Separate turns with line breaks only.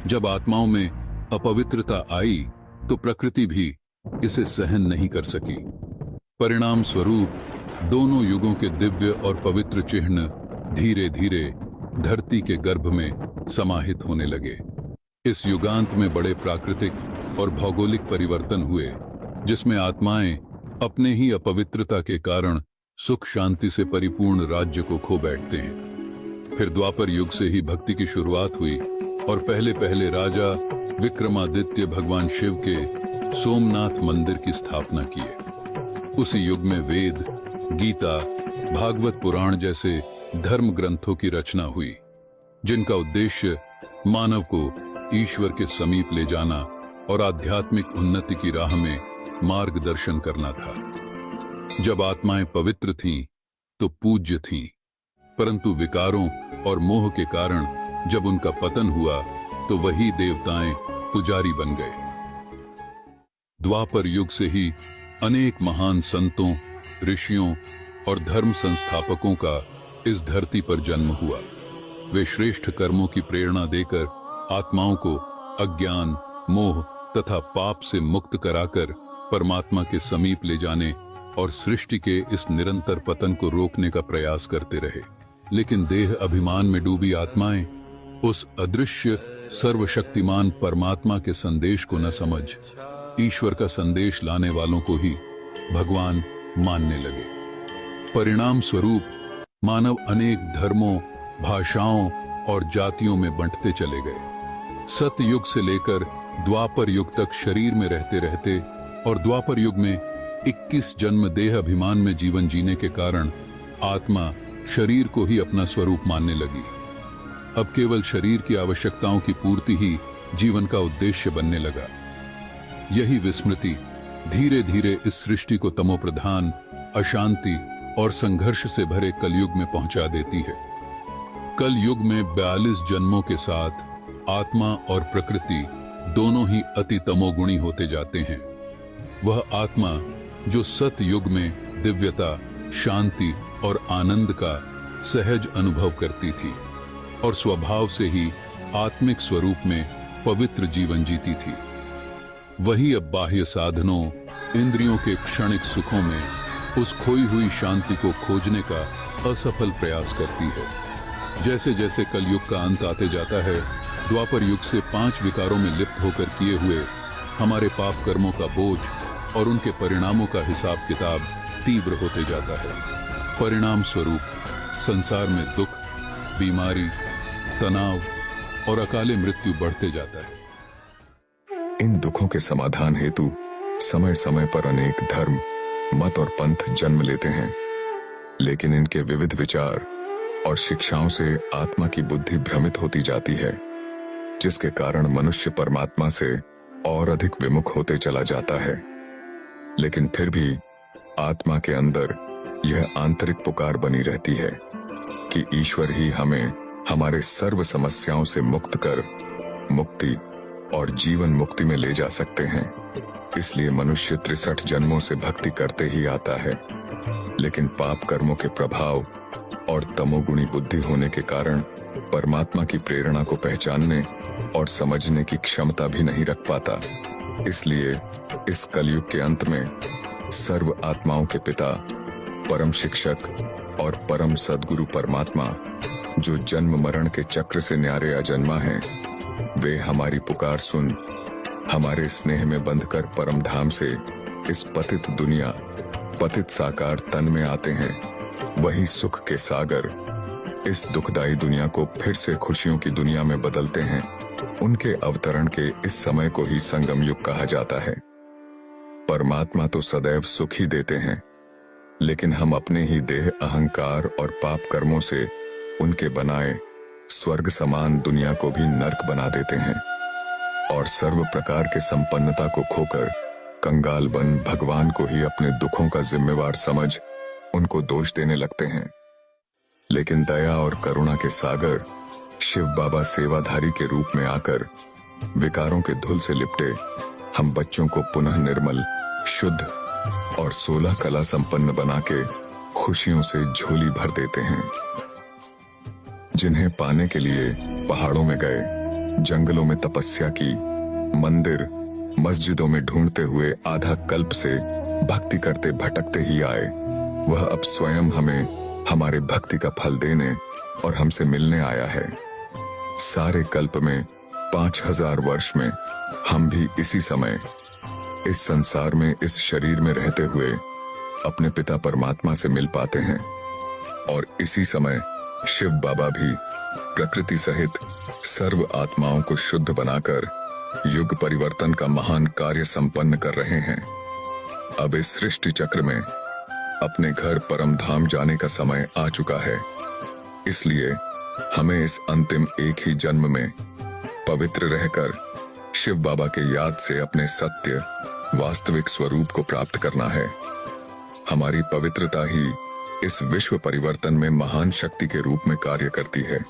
जब आत्माओं में अपवित्रता आई तो प्रकृति भी इसे सहन नहीं कर सकी। परिणाम स्वरूप दोनों युगों के दिव्य और पवित्र चिन्ह धीरे धीरे धरती के गर्भ में समाहित होने लगे। इस युगांत में बड़े प्राकृतिक और भौगोलिक परिवर्तन हुए, जिसमें आत्माएं अपने ही अपवित्रता के कारण सुख शांति से परिपूर्ण राज्य को खो बैठते हैं। फिर द्वापर युग से ही भक्ति की शुरुआत हुई और पहले पहले राजा विक्रमादित्य भगवान शिव के सोमनाथ मंदिर की स्थापना किए। उसी युग में वेद, गीता, भागवत पुराण जैसे धर्म ग्रंथों की रचना हुई, जिनका उद्देश्य मानव को ईश्वर के समीप ले जाना और आध्यात्मिक उन्नति की राह में मार्गदर्शन करना था। जब आत्माएं पवित्र थीं, तो पूज्य थीं, परंतु विकारों और मोह के कारण जब उनका पतन हुआ तो वही देवताएं पुजारी बन गए। द्वापर युग से ही अनेक महान संतों, ऋषियों और धर्म संस्थापकों का इस धरती पर जन्म हुआ। वे श्रेष्ठ कर्मों की प्रेरणा देकर आत्माओं को अज्ञान, मोह तथा पाप से मुक्त कराकर परमात्मा के समीप ले जाने और सृष्टि के इस निरंतर पतन को रोकने का प्रयास करते रहे। लेकिन देह अभिमान में डूबी आत्माएं उस अदृश्य सर्वशक्तिमान परमात्मा के संदेश को न समझ ईश्वर का संदेश लाने वालों को ही भगवान मानने लगे। परिणाम स्वरूप मानव अनेक धर्मों, भाषाओं और जातियों में बंटते चले गए। सतयुग से लेकर द्वापर युग तक शरीर में रहते रहते और द्वापर युग में 21 जन्म देह अभिमान में जीवन जीने के कारण आत्मा शरीर को ही अपना स्वरूप मानने लगी। अब केवल शरीर की आवश्यकताओं की पूर्ति ही जीवन का उद्देश्य बनने लगा। यही विस्मृति धीरे धीरे इस सृष्टि को तमोप्रधान, अशांति और संघर्ष से भरे कलयुग में पहुंचा देती है। कलयुग में 42 जन्मों के साथ आत्मा और प्रकृति दोनों ही अति तमोगुणी होते जाते हैं। वह आत्मा जो सतयुग में दिव्यता, शांति और आनंद का सहज अनुभव करती थी और स्वभाव से ही आत्मिक स्वरूप में पवित्र जीवन जीती थी, वही अब बाह्य साधनों, इंद्रियों के क्षणिक सुखों में उस खोई हुई शांति को खोजने का असफल प्रयास करती है। जैसे जैसे कलयुग का अंत आते जाता है, द्वापर युग से 5 विकारों में लिप्त होकर किए हुए हमारे पाप कर्मों का बोझ और उनके परिणामों का हिसाब किताब तीव्र होते जाता है। परिणाम स्वरूप संसार में दुख, बीमारी, तनाव और अकाले मृत्यु बढ़ते जाता है।
इन दुखों के समाधान हेतु समय समय पर अनेक धर्म, मत और पंथ जन्म लेते हैं, लेकिन इनके विविध विचार और शिक्षाओं से आत्मा की बुद्धि भ्रमित होती जाती है, जिसके कारण मनुष्य परमात्मा से और अधिक विमुख होते चला जाता है। लेकिन फिर भी आत्मा के अंदर यह आंतरिक पुकार बनी रहती है कि ईश्वर ही हमें हमारे सर्व समस्याओं से मुक्त कर मुक्ति और जीवन मुक्ति में ले जा सकते हैं। इसलिए मनुष्य 63 जन्मों से भक्ति करते ही आता है, लेकिन पाप कर्मों के प्रभाव और तमोगुणी बुद्धि होने के कारण परमात्मा की प्रेरणा को पहचानने और समझने की क्षमता भी नहीं रख पाता। इसलिए इस कलयुग के अंत में सर्व आत्माओं के पिता, परम शिक्षक और परम सद्गुरु परमात्मा, जो जन्म मरण के चक्र से न्यारे अजन्मा हैं, वे हमारी पुकार सुन हमारे स्नेह में बंधकर परम धाम से इस पतित दुनिया, पतित साकार तन में आते हैं। वही सुख के सागर इस दुखदाई दुनिया को फिर से खुशियों की दुनिया में बदलते हैं। उनके अवतरण के इस समय को ही संगम युग कहा जाता है। परमात्मा तो सदैव सुख ही देते हैं, लेकिन हम अपने ही देह, अहंकार और पाप कर्मों से उनके बनाए स्वर्ग समान दुनिया को भी नर्क बना देते हैं और सर्व प्रकार के संपन्नता को खोकर कंगाल बन भगवान को ही अपने दुखों का जिम्मेवार समझ उनको दोष देने लगते हैं। लेकिन दया और करुणा के सागर शिव बाबा सेवाधारी के रूप में आकर विकारों के धूल से लिपटे हम बच्चों को पुनः निर्मल, शुद्ध और 16 कला संपन्न बना के खुशियों से झोली भर देते हैं। जिन्हें पाने के लिए पहाड़ों में गए, जंगलों में तपस्या की, मंदिर मस्जिदों में ढूंढते हुए आधा कल्प से भक्ति करते भटकते ही आए, वह अब स्वयं हमें हमारे भक्ति का फल देने और हमसे मिलने आया है। सारे कल्प में 5000 वर्ष में हम भी इसी समय इस संसार में इस शरीर में रहते हुए अपने पिता परमात्मा से मिल पाते हैं। और इसी समय शिव बाबा भी प्रकृति सहित सर्व आत्माओं को शुद्ध बनाकर युग परिवर्तन का महान कार्य संपन्न कर रहे हैं। अब इस सृष्टि चक्र में अपने घर परम धाम जाने का समय आ चुका है, इसलिए हमें इस अंतिम एक ही जन्म में पवित्र रहकर शिव बाबा के याद से अपने सत्य वास्तविक स्वरूप को प्राप्त करना है। हमारी पवित्रता ही इस विश्व परिवर्तन में महान शक्ति के रूप में कार्य करती है।